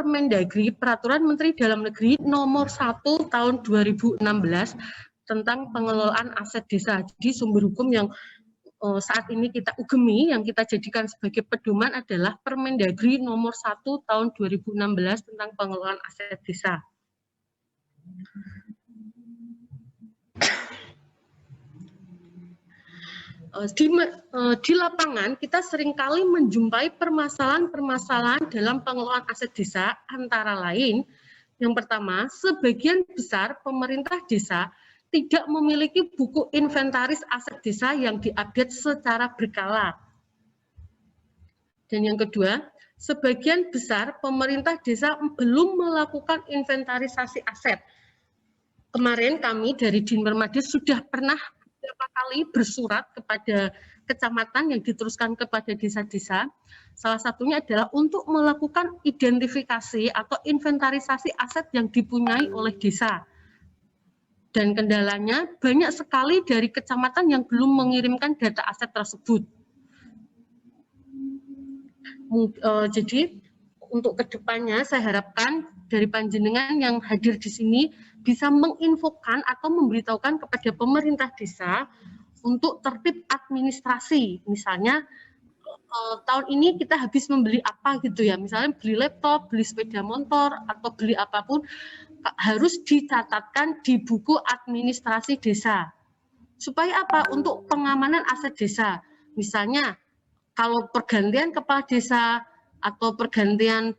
Permendagri, Peraturan Menteri Dalam Negeri Nomor 1 Tahun 2016 tentang pengelolaan aset desa. Jadi sumber hukum yang saat ini kita ugemi, yang kita jadikan sebagai pedoman adalah Permendagri Nomor 1 Tahun 2016 tentang pengelolaan aset desa. Di lapangan kita seringkali menjumpai permasalahan-permasalahan dalam pengelolaan aset desa, antara lain yang pertama, sebagian besar pemerintah desa tidak memiliki buku inventaris aset desa yang diupdate secara berkala. Dan yang kedua, sebagian besar pemerintah desa belum melakukan inventarisasi aset. Kemarin kami dari Dinpermades sudah pernah beberapa kali bersurat kepada kecamatan yang diteruskan kepada desa-desa. Salah satunya adalah untuk melakukan identifikasi atau inventarisasi aset yang dipunyai oleh desa. Dan kendalanya banyak sekali dari kecamatan yang belum mengirimkan data aset tersebut. Jadi untuk kedepannya saya harapkan dari panjenengan yang hadir di sini bisa menginfokan atau memberitahukan kepada pemerintah desa untuk tertib administrasi. Misalnya tahun ini kita habis membeli apa gitu ya, misalnya beli laptop, beli sepeda motor, atau beli apapun, harus dicatatkan di buku administrasi desa. Supaya apa? Untuk pengamanan aset desa. Misalnya kalau pergantian kepala desa atau pergantian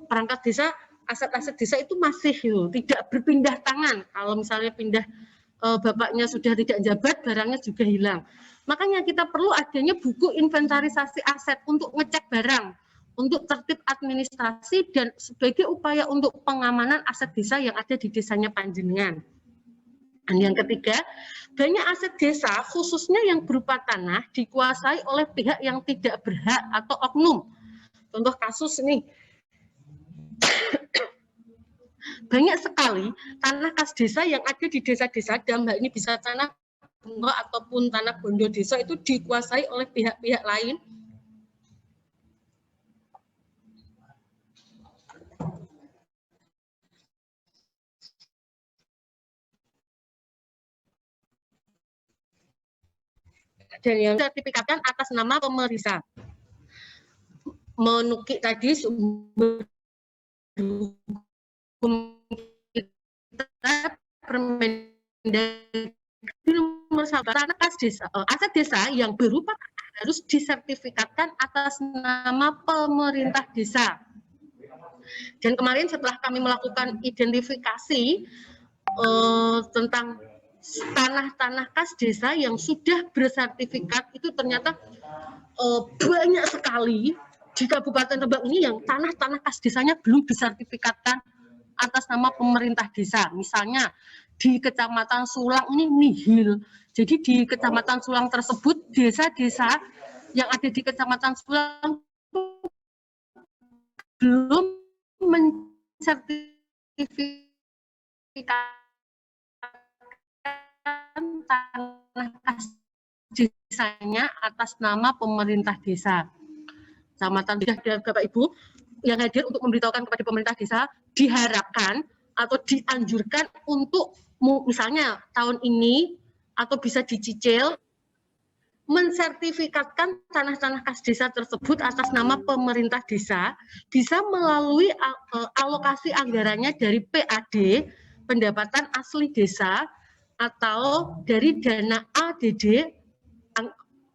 perangkat desa, aset-aset desa itu masih tidak berpindah tangan. Kalau misalnya pindah bapaknya sudah tidak jabat, barangnya juga hilang. Makanya kita perlu adanya buku inventarisasi aset untuk ngecek barang, untuk tertib administrasi dan sebagai upaya untuk pengamanan aset desa yang ada di desanya panjenengan. Dan yang ketiga, banyak aset desa khususnya yang berupa tanah dikuasai oleh pihak yang tidak berhak atau oknum. Contoh kasus ini, banyak sekali tanah kas desa yang ada di desa-desa, dalam hal ini bisa tanah bunga ataupun tanah bondo desa, itu dikuasai oleh pihak-pihak lain. Dan yang sertifikatkan atas nama pemerintah. Menukik tadi sumber hukum kita Permendagri nomor 1 tanah kas desa, aset desa yang berupa harus disertifikatkan atas nama pemerintah desa. Dan kemarin setelah kami melakukan identifikasi tentang tanah-tanah kas desa yang sudah bersertifikat, itu ternyata banyak sekali di Kabupaten Rembang ini yang tanah-tanah kas desanya belum disertifikatkan atas nama pemerintah desa. Misalnya di Kecamatan Sulang ini nihil. Jadi di Kecamatan Sulang tersebut, desa-desa yang ada di Kecamatan Sulang belum mensertifikatkan tanah kas desanya atas nama pemerintah desa. Kecamatan ada Bapak Ibu yang hadir untuk memberitahukan kepada pemerintah desa, diharapkan atau dianjurkan untuk misalnya tahun ini atau bisa dicicil mensertifikatkan tanah-tanah kas desa tersebut atas nama pemerintah desa, bisa melalui alokasi anggarannya dari PAD, pendapatan asli desa, atau dari dana ADD,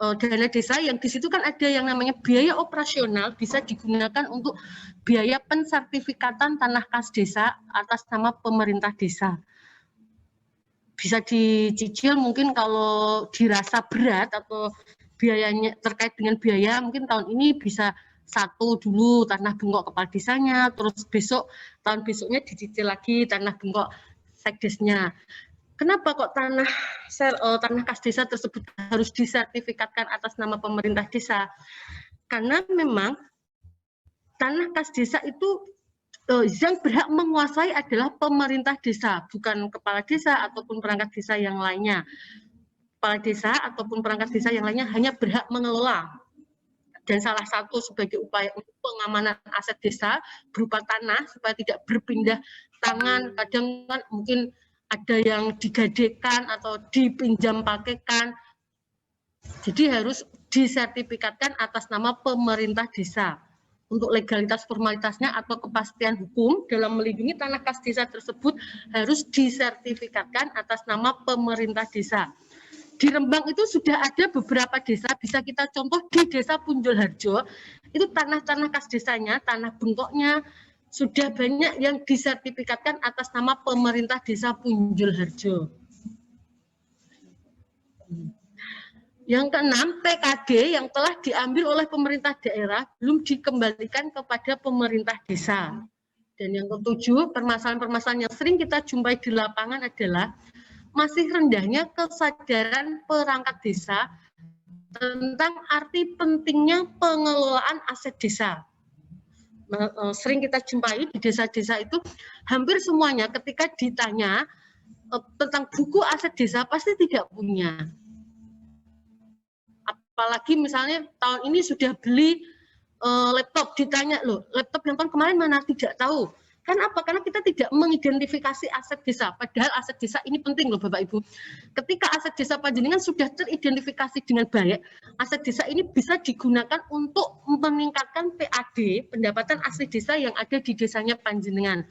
dana desa yang di situ kan ada yang namanya biaya operasional, bisa digunakan untuk biaya pensertifikatan tanah kas desa atas nama pemerintah desa. Bisa dicicil mungkin kalau dirasa berat atau biayanya terkait dengan biaya, mungkin tahun ini bisa 1 dulu tanah bengkok kepala desanya, terus tahun besoknya dicicil lagi tanah bengkok sekdesnya. Kenapa kok tanah kas desa tersebut harus disertifikatkan atas nama pemerintah desa? Karena memang tanah kas desa itu yang berhak menguasai adalah pemerintah desa, bukan kepala desa ataupun perangkat desa yang lainnya. Kepala desa ataupun perangkat desa yang lainnya hanya berhak mengelola. Dan salah satu sebagai upaya untuk pengamanan aset desa berupa tanah supaya tidak berpindah tangan. Kadang kan mungkin ada yang digadekan atau dipinjam pakaikan. Jadi harus disertifikatkan atas nama pemerintah desa. Untuk legalitas formalitasnya atau kepastian hukum dalam melindungi tanah kas desa tersebut harus disertifikatkan atas nama pemerintah desa. Di Rembang itu sudah ada beberapa desa, bisa kita contoh di Desa Punjul Harjo, itu tanah-tanah kas desanya, tanah bengkoknya, sudah banyak yang disertifikatkan atas nama pemerintah Desa Punjul Harjo. Yang keenam, PKD yang telah diambil oleh pemerintah daerah belum dikembalikan kepada pemerintah desa. Dan yang ketujuh, permasalahan-permasalahan yang sering kita jumpai di lapangan adalah masih rendahnya kesadaran perangkat desa tentang arti pentingnya pengelolaan aset desa. Sering kita jumpai di desa-desa itu hampir semuanya ketika ditanya tentang buku aset desa pasti tidak punya. Apalagi misalnya tahun ini sudah beli laptop, ditanya loh laptop yang tahun kemarin mana, tidak tahu. Kan apa? Karena kita tidak mengidentifikasi aset desa. Padahal aset desa ini penting loh Bapak Ibu. Ketika aset desa panjenengan sudah teridentifikasi dengan baik, aset desa ini bisa digunakan untuk meningkatkan PAD, pendapatan asli desa yang ada di desanya panjenengan.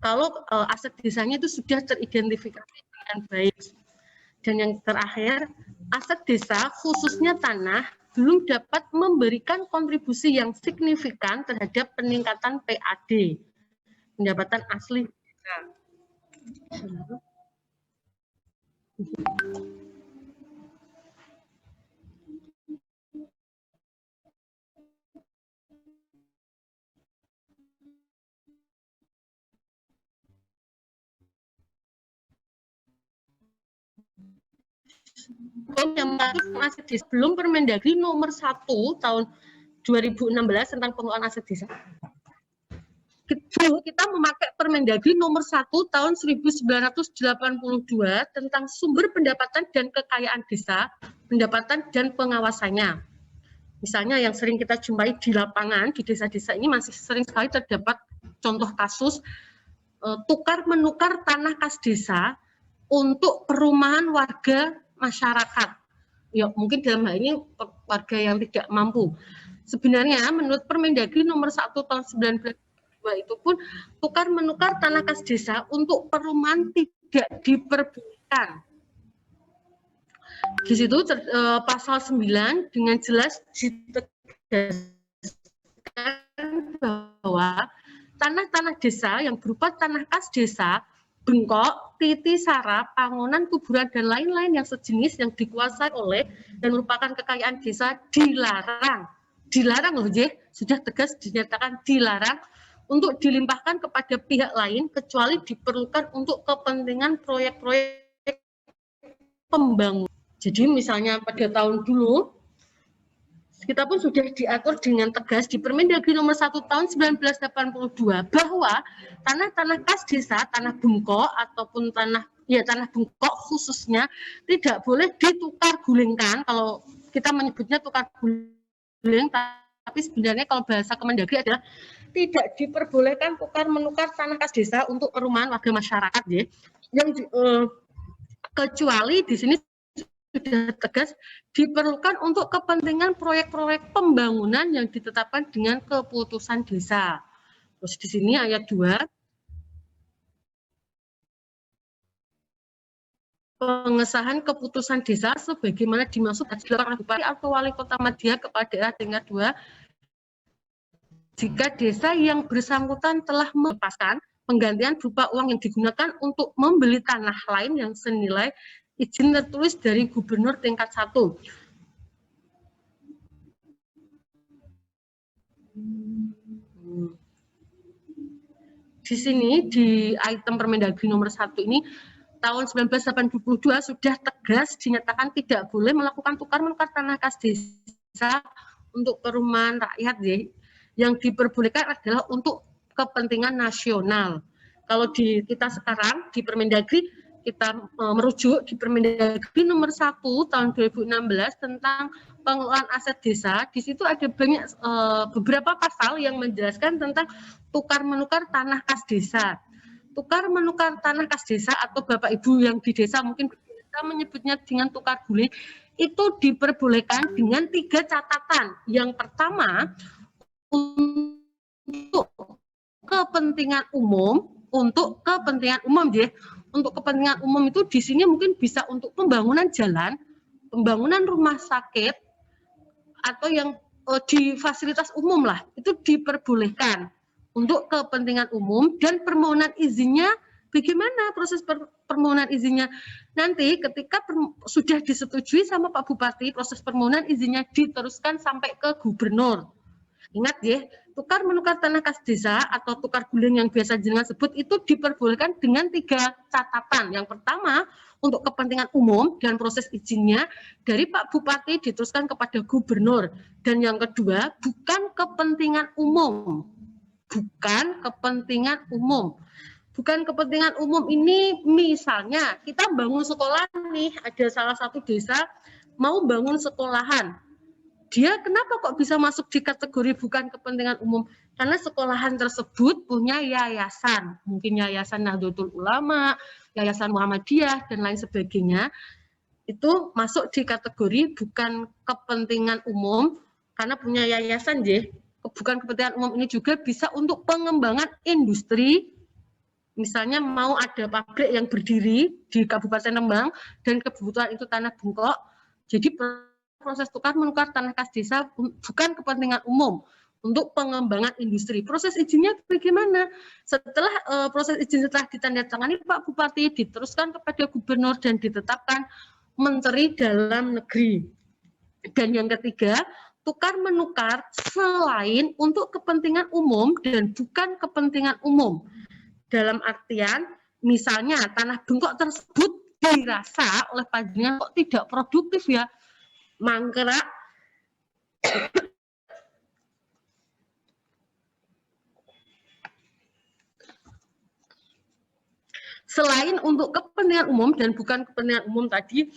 Kalau aset desanya itu sudah teridentifikasi dengan baik. Dan yang terakhir, aset desa khususnya tanah belum dapat memberikan kontribusi yang signifikan terhadap peningkatan PAD, pendapatan asli desa. Belum Permendagri nomor 1 tahun 2016 tentang pengelolaan aset desa. Kita memakai Permendagri nomor 1 tahun 1982 tentang sumber pendapatan dan kekayaan desa, pendapatan dan pengawasannya. Misalnya yang sering kita jumpai di lapangan, di desa-desa ini masih sering sekali terdapat contoh kasus tukar-menukar tanah kas desa untuk perumahan warga masyarakat. Ya, mungkin dalam hal ini warga yang tidak mampu. Sebenarnya menurut Permendagri nomor 1 tahun 1992 itu pun tukar-menukar tanah kas desa untuk perumahan tidak diperbolehkan. Di situ pasal 9 dengan jelas ditegaskan bahwa tanah-tanah desa yang berupa tanah kas desa, bengkok, titi sara, pangonan, kuburan, dan lain-lain yang sejenis yang dikuasai oleh dan merupakan kekayaan desa dilarang. Dilarang loh, sudah tegas dinyatakan dilarang untuk dilimpahkan kepada pihak lain kecuali diperlukan untuk kepentingan proyek-proyek pembangunan. Jadi misalnya pada tahun dulu, kita pun sudah diatur dengan tegas di Permendagri nomor 1 tahun 1982 bahwa tanah-tanah kas desa, tanah bengkok ataupun tanah bengkok khususnya tidak boleh ditukar gulingkan. Kalau kita menyebutnya tukar guling, tapi sebenarnya kalau bahasa Kemendagri adalah tidak diperbolehkan tukar menukar tanah kas desa untuk perumahan warga masyarakat, ya. Yang kecuali di sini sudah tegas diperlukan untuk kepentingan proyek-proyek pembangunan yang ditetapkan dengan keputusan desa. Terus di sini ayat 2, pengesahan keputusan desa sebagaimana dimaksud oleh Bupati atau Wali Kota Madya kepada daerah tingkat 2 jika desa yang bersangkutan telah melepaskan penggantian berupa uang yang digunakan untuk membeli tanah lain yang senilai izin tertulis dari gubernur tingkat 1. Di sini di item Permendagri nomor 1 ini tahun 1982 sudah tegas dinyatakan tidak boleh melakukan tukar-menukar tanah kas desa untuk perumahan rakyat, ya. Yang diperbolehkan adalah untuk kepentingan nasional. Kalau di kita sekarang di Permendagri kita merujuk di Permendagri nomor 1 tahun 2016 tentang pengelolaan aset desa, di situ ada banyak beberapa pasal yang menjelaskan tentang tukar menukar tanah kas desa. Tukar menukar tanah kas desa atau Bapak Ibu yang di desa mungkin kita menyebutnya dengan tukar guling, itu diperbolehkan dengan 3 catatan. Yang pertama, untuk kepentingan umum, untuk kepentingan umum itu di sini mungkin bisa untuk pembangunan jalan, pembangunan rumah sakit, atau yang di fasilitas umum lah, itu diperbolehkan untuk kepentingan umum. Dan permohonan izinnya, bagaimana proses permohonan izinnya? Nanti ketika sudah disetujui sama Pak Bupati, proses permohonan izinnya diteruskan sampai ke gubernur. Ingat ya, tukar menukar tanah kas desa atau tukar guling yang biasa jenengan sebut itu diperbolehkan dengan 3 catatan. Yang pertama, untuk kepentingan umum dan proses izinnya dari Pak Bupati diteruskan kepada gubernur. Dan yang kedua, bukan kepentingan umum. Bukan kepentingan umum. Bukan kepentingan umum ini misalnya kita bangun sekolah nih, ada salah satu desa mau bangun sekolahan. Dia kenapa kok bisa masuk di kategori bukan kepentingan umum? Karena sekolahan tersebut punya yayasan, mungkin yayasan Nahdlatul Ulama, yayasan Muhammadiyah, dan lain sebagainya. Itu masuk di kategori bukan kepentingan umum, karena punya yayasan, bukan kepentingan umum ini juga bisa untuk pengembangan industri. Misalnya mau ada pabrik yang berdiri di Kabupaten Rembang, dan kebutuhan itu tanah bengkok, jadi proses tukar menukar tanah kas desa bukan kepentingan umum untuk pengembangan industri. Proses izinnya bagaimana? Setelah proses izin setelah ditandatangani Pak Bupati, diteruskan kepada gubernur dan ditetapkan Menteri Dalam Negeri. Dan yang ketiga, tukar menukar selain untuk kepentingan umum dan bukan kepentingan umum. Dalam artian, misalnya tanah bengkok tersebut dirasa oleh panjenengan kok tidak produktif ya, mangkrak, selain untuk kepentingan umum dan bukan kepentingan umum tadi,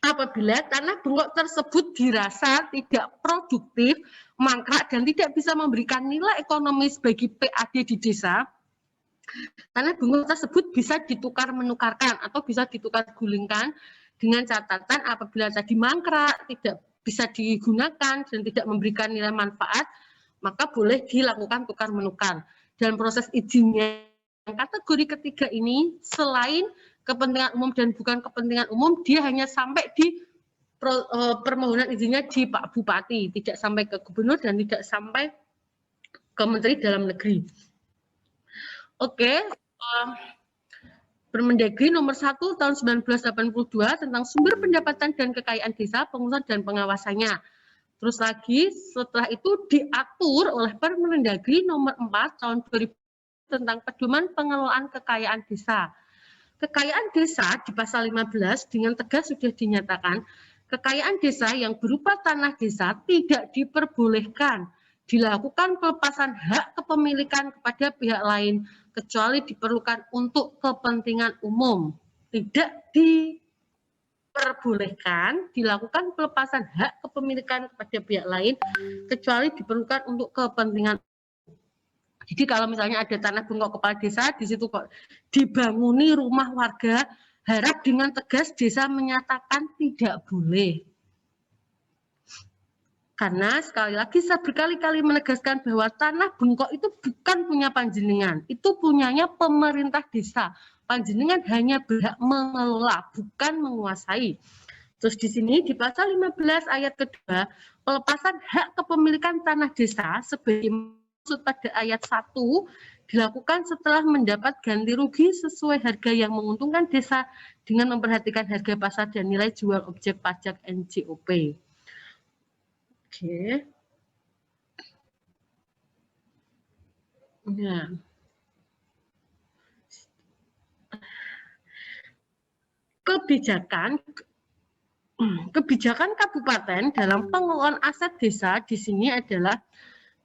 apabila tanah bengkok tersebut dirasa tidak produktif, mangkrak, dan tidak bisa memberikan nilai ekonomis bagi PAD di desa, tanah bengkok tersebut bisa ditukar menukarkan atau bisa ditukar gulingkan dengan catatan apabila tadi mangkrak, tidak bisa digunakan dan tidak memberikan nilai manfaat, maka boleh dilakukan tukar menukar. Dan proses izinnya yang kategori ketiga ini selain kepentingan umum dan bukan kepentingan umum, dia hanya sampai di permohonan izinnya di Pak Bupati, tidak sampai ke gubernur dan tidak sampai ke Menteri Dalam Negeri. Oke, Permendagri nomor 1 tahun 1982 tentang sumber pendapatan dan kekayaan desa, pengurusan dan pengawasannya. Terus lagi setelah itu diatur oleh Permendagri nomor 4 tahun 2000 tentang pedoman pengelolaan kekayaan desa. Kekayaan desa di pasal 15 dengan tegas sudah dinyatakan, kekayaan desa yang berupa tanah desa tidak diperbolehkan dilakukan pelepasan hak kepemilikan kepada pihak lain kecuali diperlukan untuk kepentingan umum. Tidak diperbolehkan dilakukan pelepasan hak kepemilikan kepada pihak lain kecuali diperlukan untuk kepentingan. Jadi kalau misalnya ada tanah bengkok kepala desa, di situ kok dibanguni rumah warga, harap dengan tegas desa menyatakan tidak boleh. Karena sekali lagi saya berkali-kali menegaskan bahwa tanah bengkok itu bukan punya panjenengan, itu punyanya pemerintah desa. Panjenengan hanya berhak mengelola, bukan menguasai. Terus di sini di pasal 15 ayat kedua, pelepasan hak kepemilikan tanah desa sebagai maksud pada ayat 1 dilakukan setelah mendapat ganti rugi sesuai harga yang menguntungkan desa dengan memperhatikan harga pasar dan nilai jual objek pajak NJOP. Oke. Nah. Kebijakan kabupaten dalam pengelolaan aset desa di sini adalah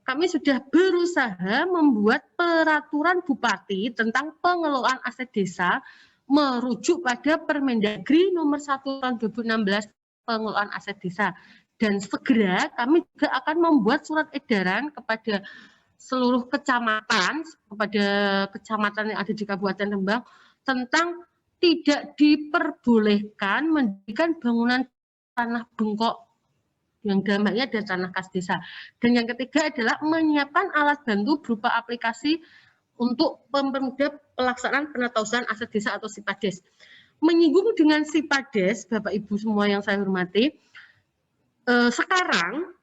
kami sudah berusaha membuat peraturan bupati tentang pengelolaan aset desa merujuk pada Permendagri nomor 1 tahun 2016 pengelolaan aset desa. Dan segera kami juga akan membuat surat edaran kepada seluruh kecamatan, kepada kecamatan yang ada di Kabupaten Rembang, tentang tidak diperbolehkan mendirikan bangunan tanah bengkok yang dalam hal ini ada tanah kas desa. Dan yang ketiga adalah menyiapkan alat bantu berupa aplikasi untuk mempermudah pelaksanaan penatausahaan aset desa atau SIPADES. Menyinggung dengan SIPADES, Bapak Ibu semua yang saya hormati, sekarang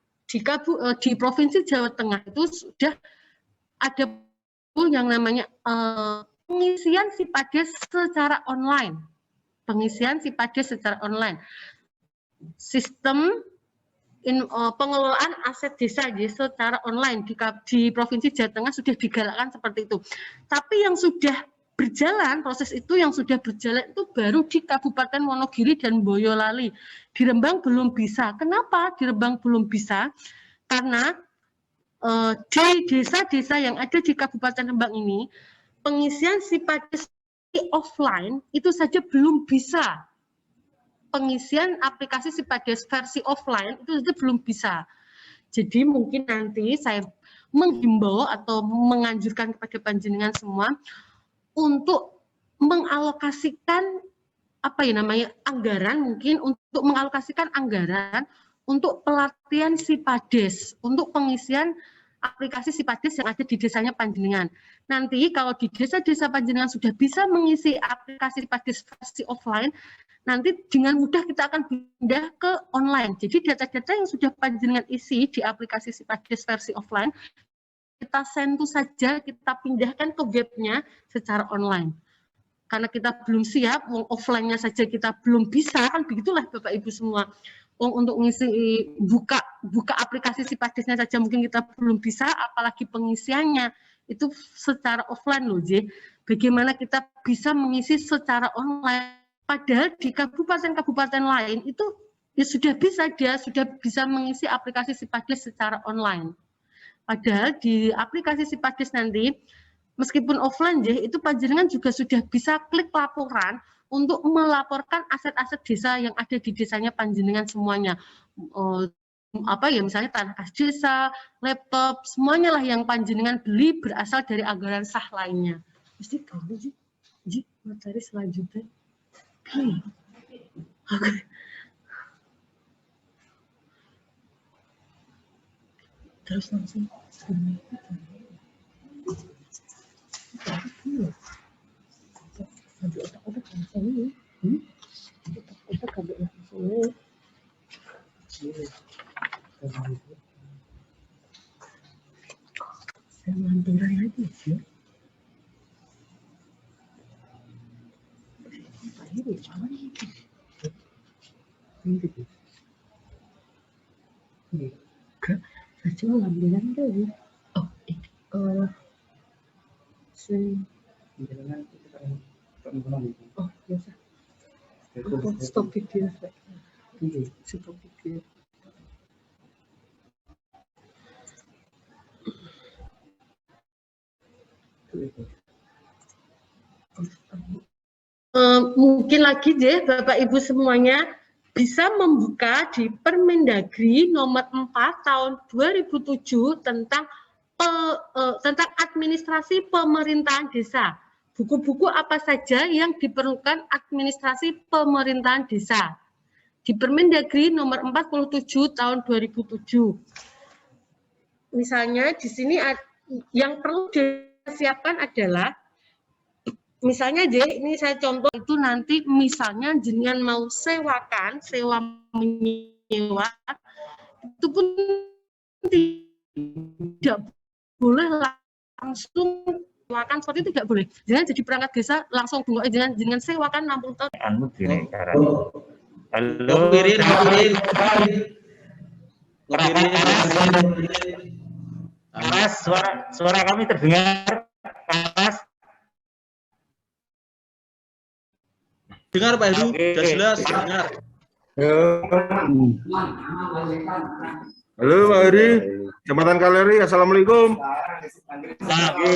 di Provinsi Jawa Tengah itu sudah ada yang namanya pengisian SIPADES secara online. Pengisian SIPADES secara online. Sistem pengelolaan aset desa secara online di Provinsi Jawa Tengah sudah digalakkan seperti itu. Tapi yang sudah berjalan, proses itu yang sudah berjalan itu baru di Kabupaten Wonogiri dan Boyolali. Di Rembang belum bisa. Kenapa di Rembang belum bisa? Karena di desa-desa yang ada di Kabupaten Rembang ini, pengisian SIPADES offline itu saja belum bisa. Pengisian aplikasi SIPADES versi offline itu saja belum bisa. Jadi mungkin nanti saya menghimbau atau menganjurkan kepada panjenengan semua untuk mengalokasikan anggaran, mungkin untuk mengalokasikan anggaran untuk pelatihan SIPADES, untuk pengisian aplikasi SIPADES yang ada di desanya panjenengan. Nanti kalau di desa-desa panjenengan sudah bisa mengisi aplikasi SIPADES versi offline, nanti dengan mudah kita akan pindah ke online. Jadi data-data yang sudah panjenengan isi di aplikasi SIPADES versi offline, kita sentuh saja, kita pindahkan ke webnya secara online. Karena kita belum siap, offline-nya saja kita belum bisa, kan begitulah Bapak Ibu semua. Untuk ngisi buka aplikasi SIPADES-nya saja mungkin kita belum bisa, apalagi pengisiannya itu secara offline loh, J. Bagaimana kita bisa mengisi secara online? Padahal di kabupaten-kabupaten lain itu ya sudah bisa mengisi aplikasi SIPADES secara online. Padahal di aplikasi SIPADES nanti, meskipun offline itu panjenengan juga sudah bisa klik laporan untuk melaporkan aset-aset desa yang ada di desanya panjenengan semuanya. Misalnya tanah kas desa, laptop, semuanya lah yang panjenengan beli berasal dari anggaran sah lainnya. Mesti kamu Ji, materi selanjutnya. Oke. Terus langsung otak-otak langsung ini. Otak-otak kabel langsung ini. Saya lampiran lagi sih. Ini apa nih? Ini gitu. Ini. Saya cuma lampiran dulu. Oh, biasa. Stop video. Stop video. Mungkin lagi deh Bapak Ibu semuanya bisa membuka di Permendagri nomor 4 tahun 2007 tentang administrasi pemerintahan desa. Buku-buku apa saja yang diperlukan administrasi pemerintahan desa. Di Permendagri nomor 47 tahun 2007. Misalnya di sini yang perlu disiapkan adalah, misalnya ini saya contoh itu nanti misalnya jenengan mau sewa menyewa, itu pun tidak boleh langsung sewakan seperti itu, tidak boleh. Jangan jadi perangkat desa langsung bungok, jangan sewakan 60 tahun. Halo, Mas, suara kami terdengar, Mas. Dengar Pak Heru, sudah jelas, dengar. Halo Pak Heri, Jembatan Kaleri, Assalamualaikum.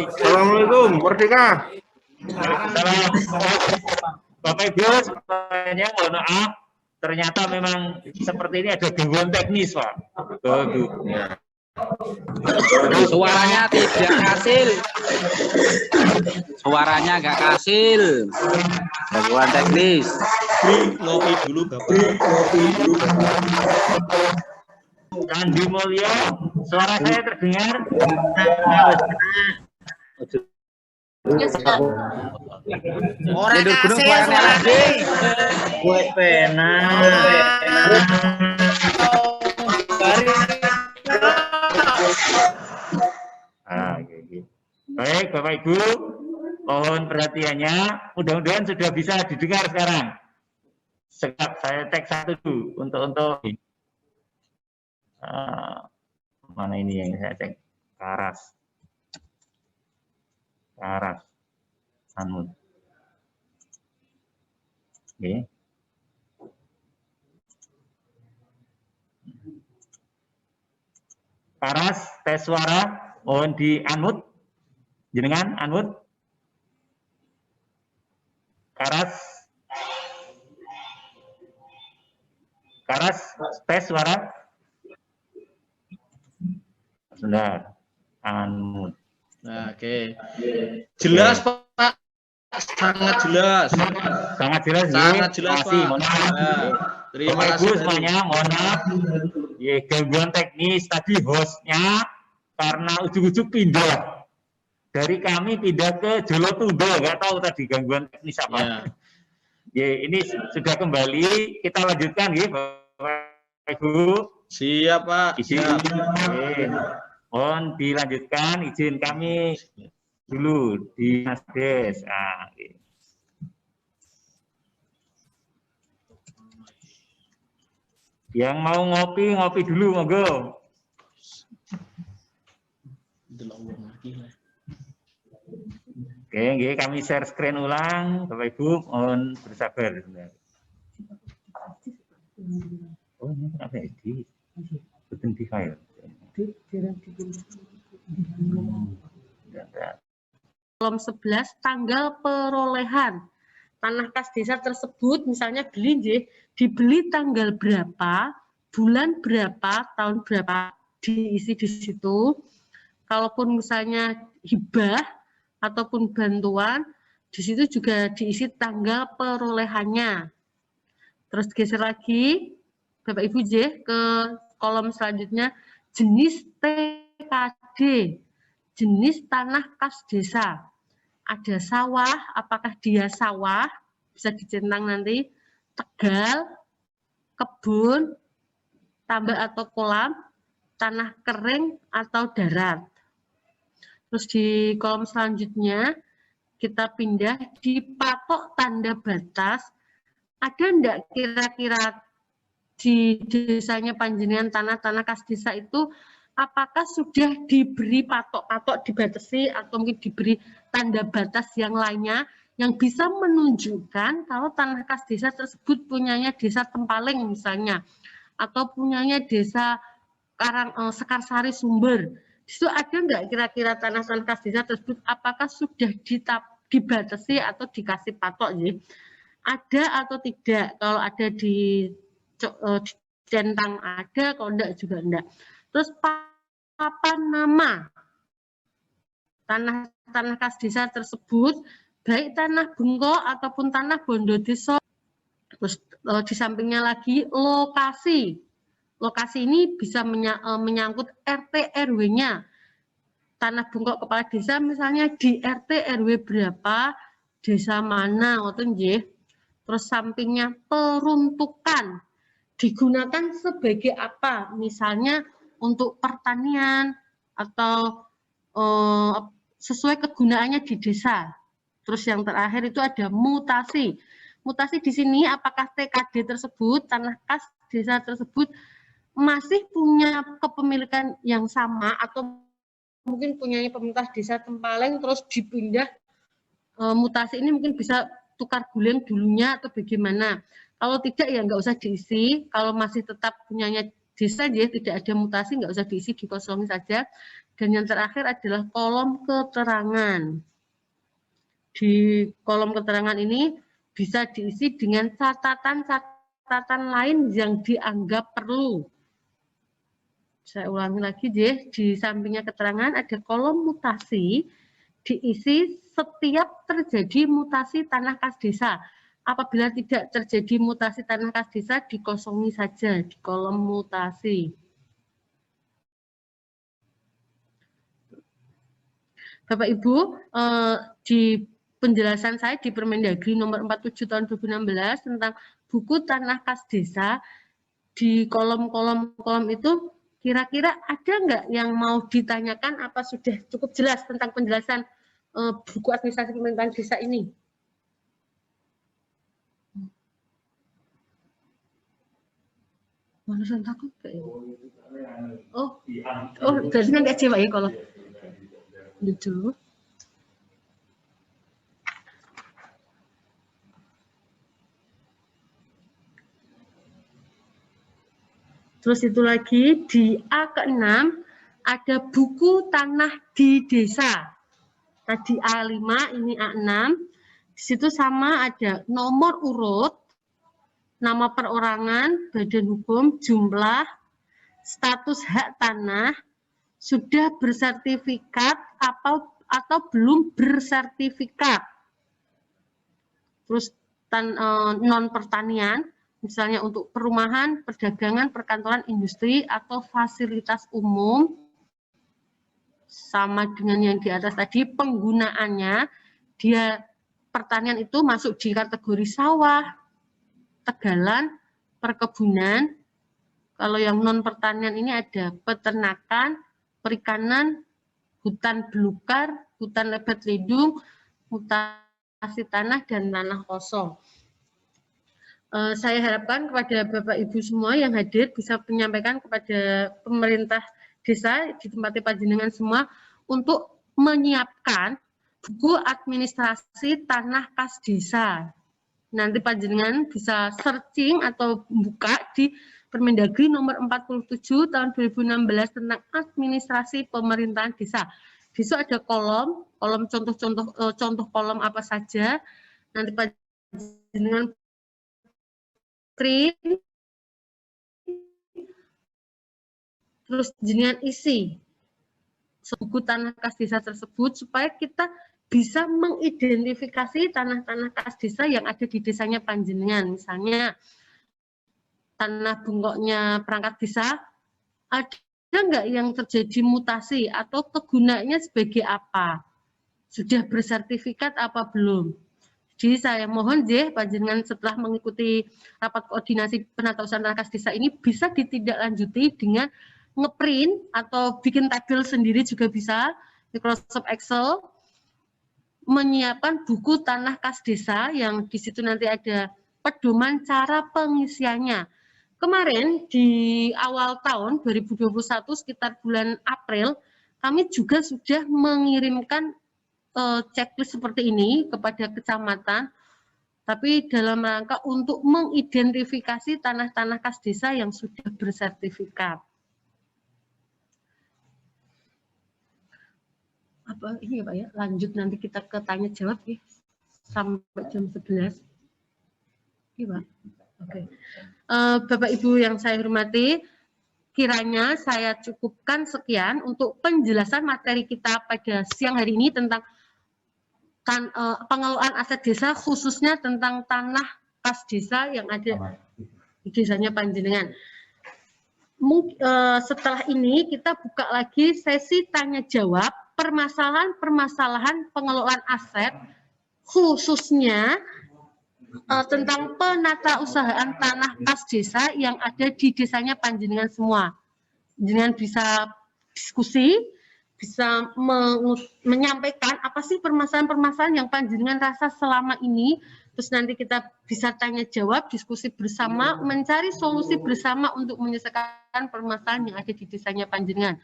Assalamualaikum, Merdeka. Bapak Ibu semuanya, mohon maaf, ternyata memang seperti ini ada gangguan teknis, Pak. Suaranya tidak hasil. Suaranya nggak hasil. Gangguan teknis. Ngopi dulu, Bapak. Andi Mulyo, suara saya terdengar? Orang kasih suaranya. Gue pena. Baik, Bapak Ibu, mohon perhatiannya. Mudah-mudahan sudah bisa didengar sekarang. Sekap saya cek satu dulu untuk mana ini yang saya cek? Karas. Anut. Oke. Karas, tes suara, mohon di unmute. Jenengan unmute. Karas, tes suara. Sudah, unmute. Nah, oke. Jelas, Pak. Sangat jelas. Sangat jelas, Sangat jelas, Pak. Nah, terima Bapak Ibu kasih semuanya, mohon maaf. Ya, gangguan teknis tadi hostnya karena ujuk-ujuk pindah. Dari kami pindah ke Jolotundo, nggak tahu tadi gangguan teknis apa. Ya. Ya, ini sudah kembali, kita lanjutkan ya, Bapak Ibu. Siap, Pak. Izin. Siap. Oke. Mohon dilanjutkan, izin kami dulu di Nasdes. Nah, oke. Yang mau ngopi dulu, monggo. Oke, nggih, kami share screen ulang, Bapak Ibu, mohon bersabar. Oh, ini kenapa di betul di file? Kolom 11 tanggal perolehan tanah kas desa tersebut, misalnya dibeli tanggal berapa, bulan berapa, tahun berapa, diisi di situ. Kalaupun misalnya hibah ataupun bantuan, di situ juga diisi tanggal perolehannya. Terus geser lagi, Bapak Ibu ke kolom selanjutnya, jenis TKD, jenis tanah kas desa. Ada sawah, apakah dia sawah, bisa dicentang nanti, tegal, kebun, tambak atau kolam, tanah kering atau darat. Terus di kolom selanjutnya, kita pindah di patok tanda batas. Ada enggak kira-kira di desanya panjenengan tanah-tanah kas desa itu apakah sudah diberi patok-patok dibatasi atau mungkin diberi tanda batas yang lainnya yang bisa menunjukkan kalau tanah kas desa tersebut punyanya desa Tempaling misalnya atau punyanya desa Sekarsari Sumber. Di situ ada enggak kira-kira tanah-tanah kas desa tersebut apakah sudah dibatasi atau dikasih patok ya? Ada atau tidak? Kalau ada di centang ada, kalau enggak juga enggak. Terus papan nama tanah kas desa tersebut, baik tanah bengkok ataupun tanah bondodeso. Terus di sampingnya lagi lokasi. Lokasi ini bisa menyangkut RT RW-nya. Tanah bengkok kepala desa misalnya di RT RW berapa, desa mana, ngoten nggih. Terus sampingnya peruntukan. Digunakan sebagai apa? Misalnya untuk pertanian atau sesuai kegunaannya di desa. Terus yang terakhir itu ada mutasi. Mutasi di sini apakah TKD tersebut, tanah kas desa tersebut masih punya kepemilikan yang sama atau mungkin punyanya pemerintah desa Tempaling terus dipindah mutasi ini mungkin bisa tukar guling dulunya atau bagaimana. Kalau tidak ya nggak usah diisi. Kalau masih tetap punyanya desa ya tidak ada mutasi nggak usah diisi, dikosongi saja. Dan yang terakhir adalah kolom keterangan. Di kolom keterangan ini bisa diisi dengan catatan-catatan catatan lain yang dianggap perlu. Saya ulangi lagi, di sampingnya keterangan ada kolom mutasi, diisi setiap terjadi mutasi tanah kas desa. Apabila tidak terjadi mutasi tanah kas desa, dikosongi saja di kolom mutasi. Bapak Ibu, di penjelasan saya di Permendagri nomor 47 tahun 2016 tentang buku tanah kas desa, di kolom-kolom itu kira-kira ada nggak yang mau ditanyakan, apa sudah cukup jelas tentang penjelasan buku administrasi pemerintahan desa ini? Mana saya takut kayak oh, berarti kan kecewa ya kalau gitu. Terus itu lagi di A ke-6 ada buku tanah di desa. Tadi A5, ini A6. Di situ sama ada nomor urut, nama perorangan, badan hukum, jumlah, status hak tanah, sudah bersertifikat atau belum bersertifikat. Terus non pertanian, misalnya untuk perumahan, perdagangan, perkantoran, industri, atau fasilitas umum, sama dengan yang di atas tadi, penggunaannya, dia pertanian itu masuk di kategori sawah, tegalan, perkebunan. Kalau yang non pertanian ini ada peternakan, perikanan, hutan belukar, hutan lebat lindung, mutasi tanah, dan tanah kosong. Saya harapkan kepada Bapak Ibu semua yang hadir bisa menyampaikan kepada pemerintah desa di tempat panjenengan semua untuk menyiapkan buku administrasi tanah kas desa. Nanti panjenengan bisa searching atau buka di Permendagri nomor 47 tahun 2016 tentang administrasi pemerintahan desa. Di situ ada kolom contoh kolom apa saja. Nanti panjenengan print, terus jenengan isi buku tanah kas desa tersebut supaya kita bisa mengidentifikasi tanah-tanah kas desa yang ada di desanya panjenengan. Misalnya tanah bungkoknya perangkat desa, ada nggak yang terjadi mutasi atau kegunaannya sebagai apa? Sudah bersertifikat apa belum? Jadi saya mohon panjenengan setelah mengikuti rapat koordinasi penata usaha tanah kas desa ini bisa ditindaklanjuti dengan ngeprint atau bikin tabel sendiri juga bisa, Microsoft Excel, menyiapkan buku tanah kas desa yang di situ nanti ada pedoman cara pengisiannya. Kemarin di awal tahun 2021 sekitar bulan April, kami juga sudah mengirimkan checklist seperti ini kepada kecamatan, tapi dalam rangka untuk mengidentifikasi tanah-tanah kas desa yang sudah bersertifikat. Apa ini ya Pak ya? Lanjut nanti kita ke tanya jawab ya sampai jam 11. Iya Pak. Oke. Bapak Ibu yang saya hormati, kiranya saya cukupkan sekian untuk penjelasan materi kita pada siang hari ini tentang pengelolaan aset desa, khususnya tentang tanah kas desa yang ada di desanya panjenengan. Setelah ini kita buka lagi sesi tanya jawab permasalahan-permasalahan pengelolaan aset, khususnya tentang penata usahaan tanah kas desa yang ada di desanya panjenengan semua. Jenengan bisa diskusi, bisa menyampaikan apa sih permasalahan-permasalahan yang panjenengan rasa selama ini, terus nanti kita bisa tanya jawab, diskusi bersama, mencari solusi bersama untuk menyelesaikan permasalahan yang ada di desanya panjenengan.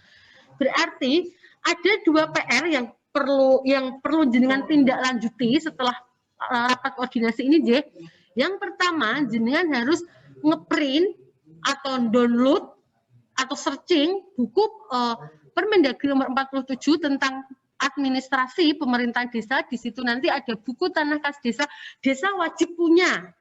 Berarti ada 2 PR yang perlu jenengan tindak lanjuti setelah rapat koordinasi ini, Yang pertama, jenengan harus ngeprint atau download atau searching buku Permendagri nomor 47 tentang administrasi pemerintahan desa. Di situ nanti ada buku tanah kas desa, desa wajib punya.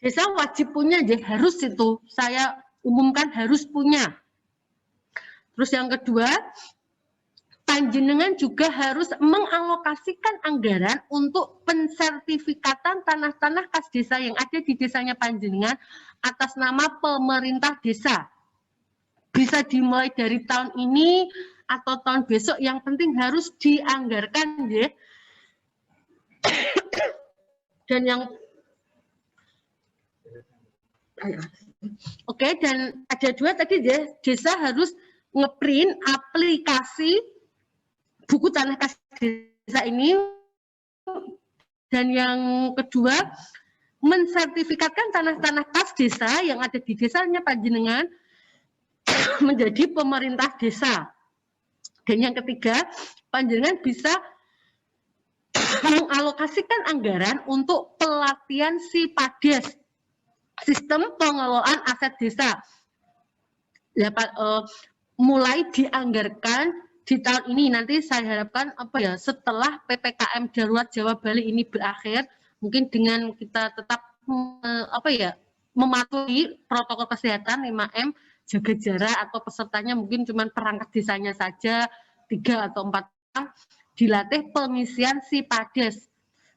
Desa wajib punya, jadi harus itu. Saya umumkan harus punya. Terus yang kedua, panjenengan juga harus mengalokasikan anggaran untuk pensertifikatan tanah-tanah kas desa yang ada di desanya panjenengan atas nama pemerintah desa. Bisa dimulai dari tahun ini atau tahun besok, yang penting harus dianggarkan, ya. Dan yang Oke, dan ada dua tadi, ya, desa harus ngeprint aplikasi buku tanah kas desa ini, dan yang kedua mensertifikatkan tanah-tanah kas desa yang ada di desanya panjenengan menjadi pemerintah desa. Dan yang ketiga, panjenengan bisa mengalokasikan anggaran untuk pelatihan SIPADES, sistem pengelolaan aset desa. Ya, mulai dianggarkan di tahun ini. Nanti saya harapkan setelah PPKM darurat Jawa Bali ini berakhir, mungkin dengan kita tetap mematuhi protokol kesehatan 5M, jaga jarak, atau pesertanya mungkin cuma perangkat desanya saja 3 atau 4 orang, dilatih pengisian SIPADES.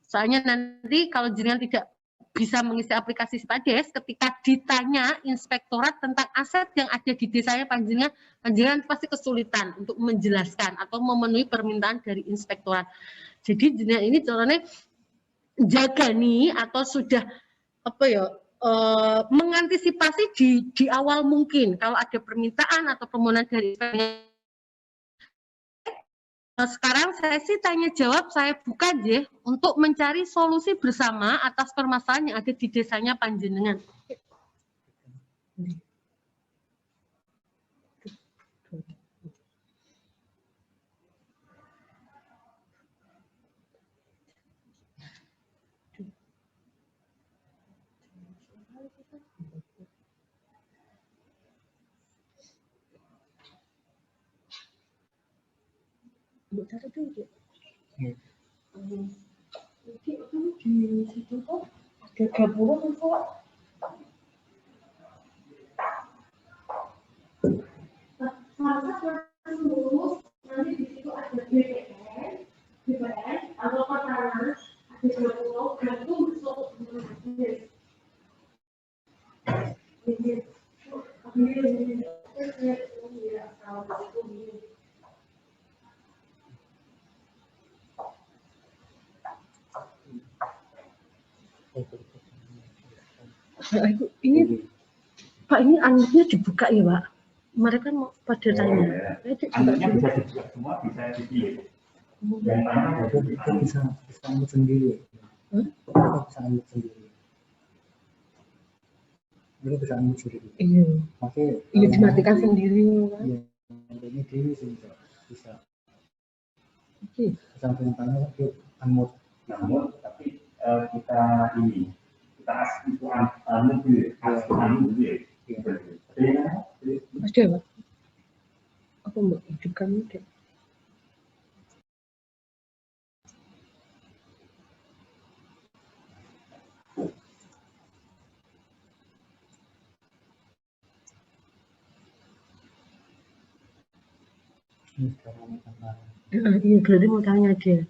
Soalnya nanti kalau jenengan tidak bisa mengisi aplikasi SIPADES, ketika ditanya inspektorat tentang aset yang ada di desanya panjenengan pasti kesulitan untuk menjelaskan atau memenuhi permintaan dari inspektorat. Jadi jenengan ini caranya jaga nih, atau sudah mengantisipasi di awal mungkin kalau ada permintaan atau permohonan dari inspektorat. Sekarang sesi tanya jawab saya buka, aja untuk mencari solusi bersama atas permasalahan yang ada di desanya panjenengan. Nanti di situ tuh ada gabungan kok. Nanti di situ ada BPN, atau tanah, ada gabungan, gabung besok. Ini Pak, ini anaknya dibuka ya, Pak? Mereka mau pada tanya. Anaknya bisa dibuka semua, bisa dipilih. Yang tanya itu bisa ambil sendiri. Bisa ambil sendiri. Mereka bisa ambil sendiri. Iya. Iya, dimatikan sendiri. Iya. Ini diri bisa. Oke. Sampai tanya ke amut, tapi kita ini. Itu anu dulu, Mas Dewa, aku mau hidupkan deh. Iya, berarti mau tanya dia.